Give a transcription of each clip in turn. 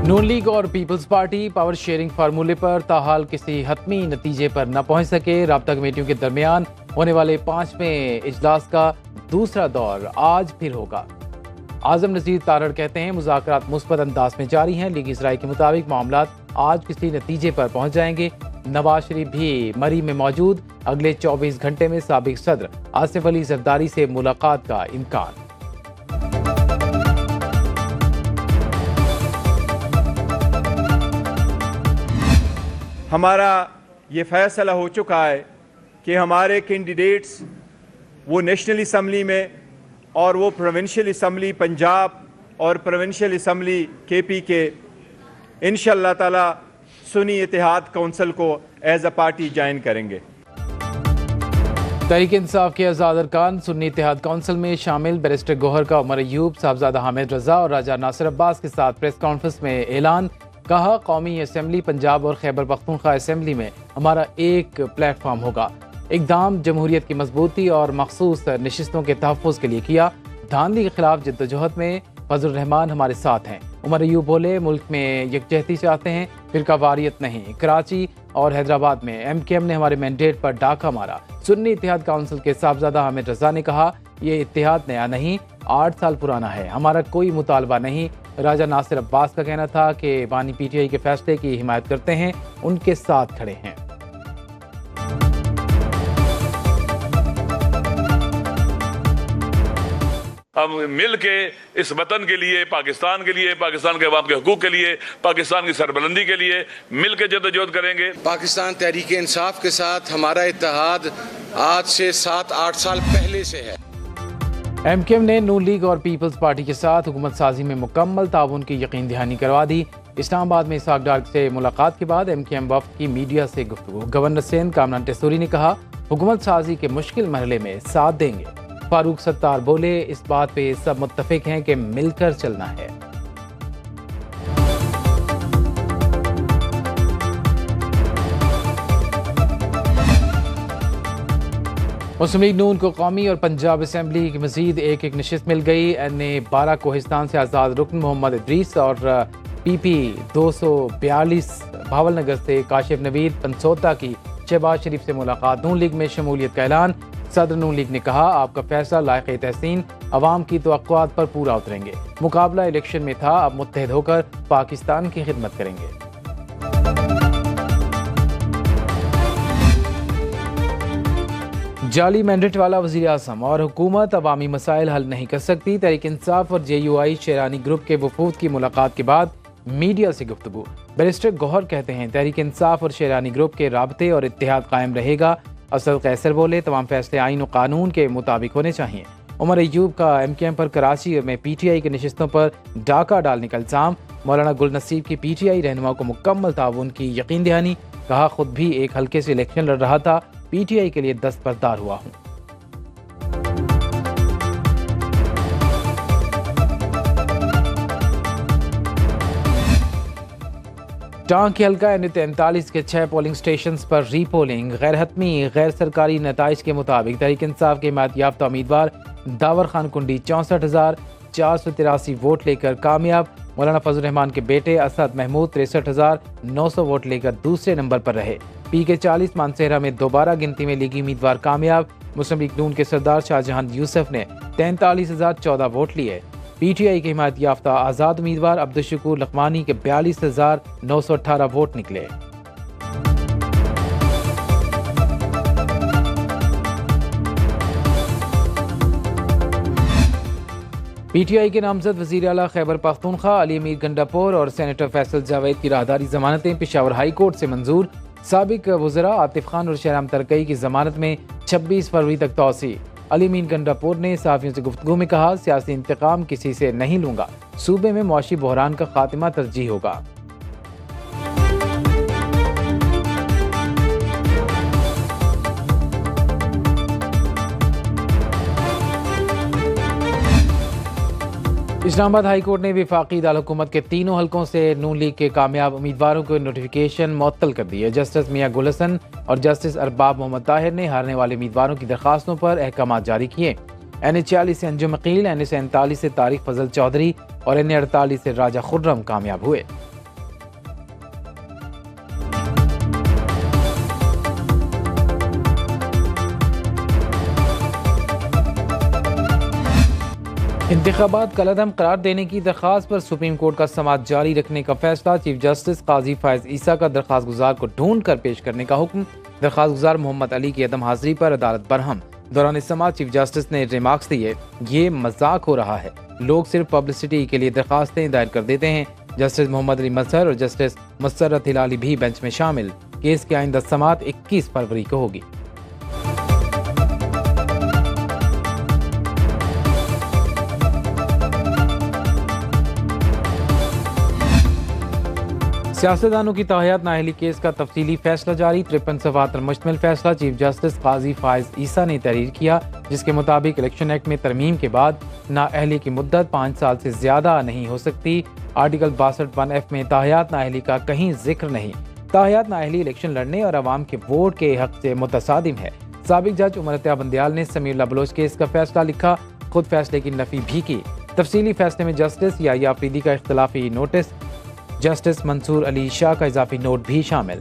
नून league और peoples party power sharing फार्मूले पर ताहाल किसी हतमी नतीजे पर न पहुंच सके। राब्ता कमेटियों के दरमियान होने वाले 5वें इजलास का दूसरा दौर आज फिर होगा। आजम नजीर तारड़ कहते हैं मुज़ाकरात मुस्बत अंदाज में जारी हैं। लीगी राय के मुताबिक मामलात आज किसी नतीजे पर पहुंच जाएंगे। नवाज शरीफ भी मरी में मौजूद। अगले 24 घंटे में साबिक सदर आसिफ अली जरदारी से मुलाकात का इम्कान। हमारा ये फैसला हो चुका है कि हमारे कैंडिडेट्स वो नेशनल असम्बली में और वो प्रोविंशियल असम्बली पंजाब और प्रोविंशियल असम्बली केपी के इंशाअल्लाह ताला सुन्नी इत्तेहाद काउंसिल को एज अ पार्टी ज्वाइन करेंगे। तहरीक इंसाफ के आज़ाद अरकान सुन्नी इत्तेहाद काउंसिल में शामिल। बैरिस्टर गौहर का उमर अयूब, साहबजादा हामिद रजा और राजा नासिर अब्बास के साथ प्रेस कॉन्फ्रेंस में ऐलान। कहा कौमी असम्बली पंजाब और खैबर पख्तूनख्वा असम्बली में हमारा एक प्लेटफॉर्म होगा। इक़दाम जमहूरियत की मजबूती और मखसूस नशिस्तों के तहफ़्फ़ुज़ के लिए किया। धांधली के खिलाफ जद्दोजहद में फजल रहमान हमारे साथ हैं। उमर अयूब बोले मुल्क में यकजहती चाहते हैं, फिरका वारियत नहीं। कराची और हैदराबाद में MKM ने हमारे मैंडेट पर डाका मारा। सुन्नी इत्तेहाद काउंसिल के साहबजादा हामिद रजा ने कहा ये इत्तेहाद नया नहीं, 8 साल पुराना है, हमारा कोई मुतालबा नहीं। राजा नासिर अब्बास का कहना था कि बानी PTI के फैसले की हिमायत करते हैं, उनके साथ खड़े हैं। हम मिल के इस वतन के लिए, पाकिस्तान के लिए, पाकिस्तान के अवाम के हुकूक के लिए, पाकिस्तान की सरबलंदी के लिए मिल के जद्दोजहद करेंगे। पाकिस्तान तहरीक इंसाफ के साथ हमारा इत्तेहाद आज से 7-8 साल पहले से है। MKM ने नून लीग और पीपल्स पार्टी के साथ हुकूमत साजी में मुकम्मल ताउन की यकीन दहानी करवा दी। इस्लामाबाद में इसहाक डार से मुलाकात के बाद MKM वफ्द की मीडिया से गुफ्तगू। गवर्नर सिंध कामरान टेसूरी ने कहा हुकूमत साजी के मुश्किल मरहले में साथ देंगे। फारूक सत्तार बोले इस बात पे सब मुत्तफिक हैं कि मिलकर चलना है। मुस्लिम लीग नून को कौमी और पंजाब असम्बली की मजीद एक नशिस्त मिल गई। NA 12 कोहिस्तान से आज़ाद रुकन मोहम्मद इद्रीस और PP 242 भावलनगर से काशिफ नवीद पंसोता की शहबाज शरीफ से मुलाकात। नून लीग में शमूलियत का ऐलान। सदर नून लीग ने कहा आपका फैसला लायक तहसीन, अवाम की तवक्कुआत पर पूरा उतरेंगे। मुकाबला इलेक्शन में था, अब मुत्तहिद होकर पाकिस्तान की खिदमत करेंगे। जाली मैंडेट वाला वज़ीर आज़म और हुकूमत अवामी मसाइल हल नहीं कर सकती। तहरीक इंसाफ और JUI शेरानी ग्रुप के वफूद की मुलाकात के बाद मीडिया से गुफ्तगू। बैरिस्टर गौहर कहते हैं तहरीक इंसाफ और शेरानी ग्रुप के राबते और इत्तेहाद कायम रहेगा। असद कैसर बोले तमाम फैसले आईन और कानून के मुताबिक होने चाहिए। उमर अयूब का MKM पर कराची में PTI के नशिस्तों पर डाका डालने का इल्ज़ाम। मौलाना गुल नसीब की PTI रहनुमा को मुकम्मल ताउन की यकीन दहानी। कहा खुद भी एक हल्के से इलेक्शन लड़ रहा था, PTI के लिए दस्तबरदार हुआ हूँ। टांग के हल्का NA 43 के 6 पोलिंग स्टेशन पर रीपोलिंग। गैर हतमी गैर सरकारी नताइज के मुताबिक तहरीक इंसाफ के हिमायत याफ्ता उम्मीदवार दावर खान कुंडी 64,483 वोट लेकर कामयाब। मौलाना फजल रहमान के बेटे असद महमूद 63,900 वोट लेकर दूसरे नंबर पर रहे। PK 40 मानसेहरा में दोबारा गिनती में लीगी उम्मीदवार कामयाब। मुस्लिम लीग नून के सरदार शाहजहां यूसुफ ने 43,014 वोट लिए। PTI के हिमायत याफ्ता आज़ाद उम्मीदवार अब्दुल शकूर लखमानी के 42,918 वोट निकले। PTI के नामजद वज़ीर आला खैबर पख्तूनख्वा अली अमीर गंडापुर और सेनेटर फैसल जावेद की राहदारी जमानतें पेशावर हाई कोर्ट से मंजूर। साबिक वज़रा आतिफ खान और शहराम तरकई की जमानत में 26 फरवरी तक तौसी। अली अमीर गंडापुर ने सहाफ़ियों से गुफ्तगू में कहा सियासी इंतकाम किसी से नहीं लूंगा, सूबे में मुआशी बहरान का खात्मा तरजीह होगा। इस्लामाबाद हाई कोर्ट ने वफाकी दारकूमत के तीनों हलकों से नून लीग के कामयाब उम्मीदवारों को नोटिफिकेशन मुअत्तल कर दी है। जस्टिस मियां गुल हसन और जस्टिस अरबाब मोहम्मद ताहिर ने हारने वाले उम्मीदवारों की दरखास्तों पर अहकाम जारी किए। NA 40 से अंजुम अकील, NA 47 से तारिक फजल चौधरी और NA 48 से राजा खुर्रम कामयाब हुए। इंतखाबात कलअदम करार देने की दरख्वास्त पर सुप्रीम कोर्ट का समाअत जारी रखने का फैसला। चीफ जस्टिस काजी फायज ईसा का दरख्वास्त गुजार को ढूंढ कर पेश करने का हुक्म। दरख्वास्त गुजार मोहम्मद अली की अदम हाजिरी पर अदालत बरहम। दौरान समाअत चीफ जस्टिस ने रिमार्क्स दिए, ये मजाक हो रहा है, लोग सिर्फ पब्लिसिटी के लिए दरख्वास्तें दायर कर देते हैं। जस्टिस मोहम्मद अली मजहर और जस्टिस मसरत हिलाली भी बेंच में शामिल। केस की आइंदा समाअत 21 फरवरी को होगी। सियासतदानों की ताहयात नाअहली केस का तफसीली फैसला जारी। 53 सफ़हात पर मुश्तमिल फैसला चीफ जस्टिस काजी फायज ईसा ने तहरीर किया, जिसके मुताबिक इलेक्शन एक्ट में तरमीम के बाद नाअहली की मुद्दत 5 साल से ज्यादा नहीं हो सकती। आर्टिकल 62(1)(f) में ताहयात नाअहली का कहीं जिक्र नहीं। ताहयात नाअहली इलेक्शन लड़ने और अवाम के वोट के हक से मुतसादिम है। साबिक जज उमर अत्ता बंदयाल ने समीउल्लाह बलोच केस का फैसला लिखा, खुद फैसले की नफी भी की। तफसीली फैसले में जस्टिस याहिया अफरीदी का इख्तलाफी नोटिस, जस्टिस मंसूर अली शाह का इजाफी नोट भी शामिल।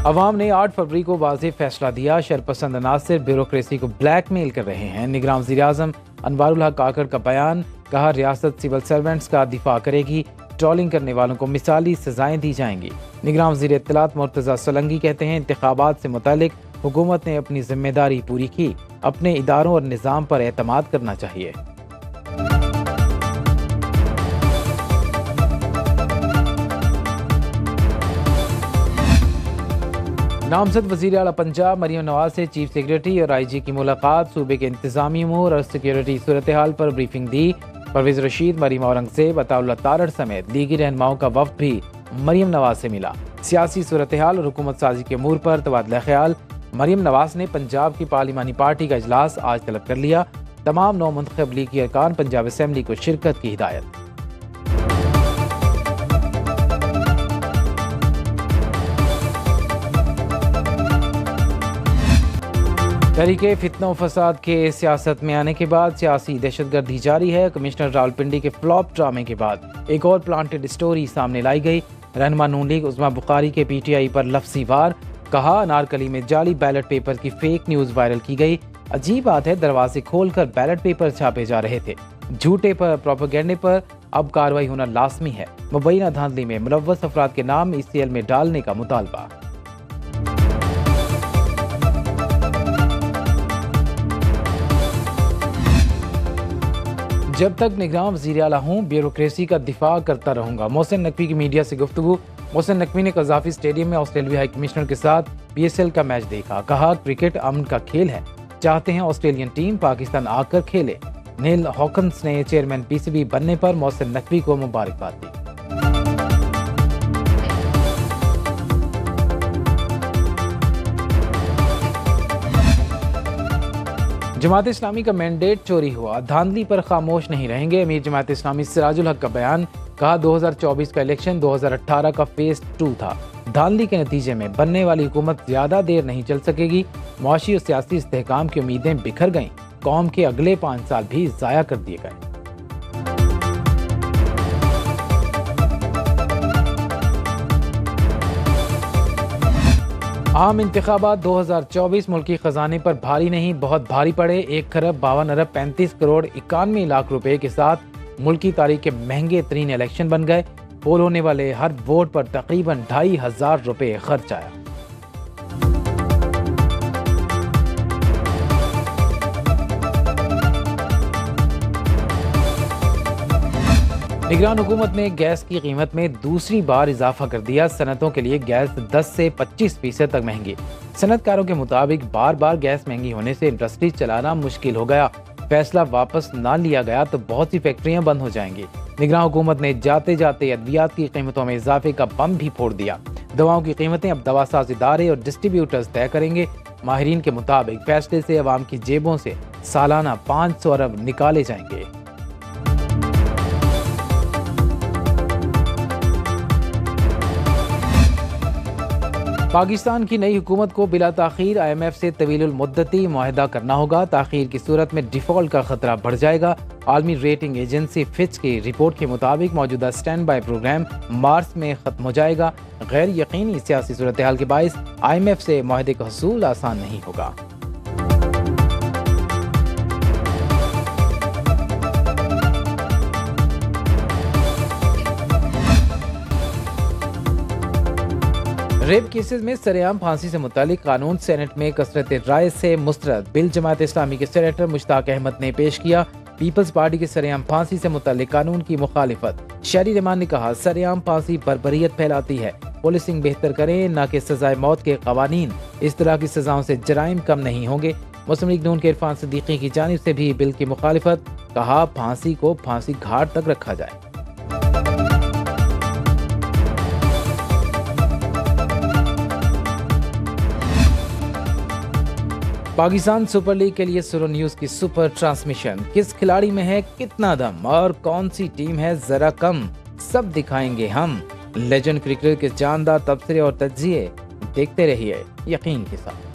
अवाम ने 8 फरवरी को वाज़ेह फैसला दिया, शरपसंद अनासिर ब्यूरोक्रेसी को ब्लैकमेल कर रहे हैं। निगरान वज़ीर-ए-आज़म अनवारुल हक काकड़ का बयान, कहा रियासत सिविल सर्वेंट्स का दिफा करेगी, ट्रोलिंग करने वालों को मिसाली सजाएं दी जाएंगी। निगरान वज़ीर इत्तलात मुर्तज़ा सोलंकी कहते हैं, इंतखाबात से मुतालिक हुकूमत ने अपनी जिम्मेदारी पूरी की, अपने इदारों और निज़ाम पर एतमाद करना चाहिए। नामजद वज़ीर आला पंजाब मरियम नवाज से चीफ सेक्रेटरी और IG की मुलाकात, सूबे के इंतजामी अमूर और सिक्योरिटी सूरत हाल पर ब्रीफिंग दी। परवेज रशीद, मरीम औरंगजेब, अताउल्लाह तारड़ समेत दीगी रहनुमाओं का वफ्द भी मरियम नवाज से मिला। सियासी सूरत हाल और हुकूमत साजी के अमूर पर तबादला ख्याल। मरियम नवाज ने पंजाब की पार्लिमानी पार्टी का इजलास आज तलब कर लिया। तमाम नौ मुंतखब लीगी अरकान पंजाब असेंबली को शिरकत की हिदायत। तहरीके फितना फसाद के सियासत में आने के बाद सियासी दहशतगर्दी जारी है। कमिश्नर रावलपिंडी के फ्लॉप ड्रामे के बाद एक और प्लांटेड स्टोरी सामने लाई गई। रहनुमा नून लीग उस्मा बुखारी के PTI पर लफ्ज़ी वार, कहा अनारकली में जाली बैलेट पेपर की फेक न्यूज वायरल की गई। अजीब बात है, दरवाजे खोलकर बैलेट पेपर छापे जा रहे थे। झूठे पर प्रोपेगेंडे पर अब कार्रवाई होना लाजमी है। मुबैना धांधली में मुलव्वस अफराद के नाम ECL में डालने का मुतालबा। जब तक निगरान वज़ीर आला हूँ, ब्यूरोक्रेसी का दिफा करता रहूंगा। मोहसिन नकवी की मीडिया से गुफ्तगू। मोहसिन नकवी ने कज़ाफी स्टेडियम में ऑस्ट्रेलियाई हाई कमिश्नर के साथ PSL का मैच देखा, कहा क्रिकेट अमन का खेल है, चाहते हैं ऑस्ट्रेलियन टीम पाकिस्तान आकर खेले। नील हॉकन्स ने चेयरमैन PCB बनने पर मोहसिन नकवी को मुबारकबाद दी। जमात इस्लामी का मैंडेट चोरी हुआ, धांधली पर खामोश नहीं रहेंगे। अमीर जमात इस्लामी सिराजुल हक का बयान, कहा 2024 का इलेक्शन 2018 का फेज 2 था। धांधली के नतीजे में बनने वाली हुकूमत ज्यादा देर नहीं चल सकेगी। मुआशी और सियासी इस्तेहकाम की उम्मीदें बिखर गईं। कौम के अगले 5 साल भी जाया कर दिए गए। आम इंतखाबात 2024 मुल्की खजाने पर भारी नहीं बहुत भारी पड़े। 1 खरब 52 अरब 35 करोड़ 91 लाख रुपए के साथ मुल्की तारीख के महंगे तरीन इलेक्शन बन गए। पोल होने वाले हर वोट पर तकरीबन 2500 रुपए खर्च आया। निगरान हुकूमत ने गैस की कीमत में दूसरी बार इजाफा कर दिया। सनतों के लिए गैस 10 से 25% तक महंगी। सनतकारों के मुताबिक बार बार गैस महंगी होने से इंडस्ट्री चलाना मुश्किल हो गया। फैसला वापस ना लिया गया तो बहुत सी फैक्ट्रियां बंद हो जाएंगी। निगरान हुकूमत ने जाते जाते अद्वियात की कीमतों में इजाफे का बम भी फोड़ दिया। दवाओं की कीमतें अब दवासाज इदारे और डिस्ट्रीब्यूटर्स तय करेंगे। माहिरीन के मुताबिक फैसले से अवाम की जेबों से सालाना 500 अरब निकाले जाएंगे। पाकिस्तान की नई हुकूमत को बिला ताखीर IMF से तवीलुल मुद्दती मुआहदा करना होगा। ताखीर की सूरत में डिफॉल्ट का खतरा बढ़ जाएगा। आलमी रेटिंग एजेंसी फिच की रिपोर्ट के मुताबिक मौजूदा स्टैंड बाय प्रोग्राम मार्च में खत्म हो जाएगा। गैर यकीनी सियासी सूरत हाल के बाइस IMF से मुआहदे का हसूल आसान नहीं होगा। रेप केसेस में सरेआम फांसी से मुतालिक कानून सेनेट में कसरत राय से मुस्तरद। बिल जमात इस्लामी के सेनेटर मुश्ताक अहमद ने पेश किया। पीपल्स पार्टी के सरेआम फांसी से मुतालिक कानून की मुखालिफत। शहरी रहमान ने कहा, सरेआम फांसी बर्बरियत फैलाती है। पुलिसिंग बेहतर करें, न कि सजाए मौत के कवानीन। इस तरह की सजाओं से जराइम कम नहीं होंगे। मुस्लिम लीग नून के इरफान सिद्दीकी की जानिब से भी बिल की मुखालिफत। कहा, फांसी को फांसी घाट तक रखा जाए। पाकिस्तान सुपर लीग के लिए सुरो न्यूज की सुपर ट्रांसमिशन। किस खिलाड़ी में है कितना दम और कौन सी टीम है जरा कम, सब दिखाएंगे हम। लेजेंड क्रिकेटर के जानदार तबसरे और तज्जिए देखते रहिए यकीन के साथ।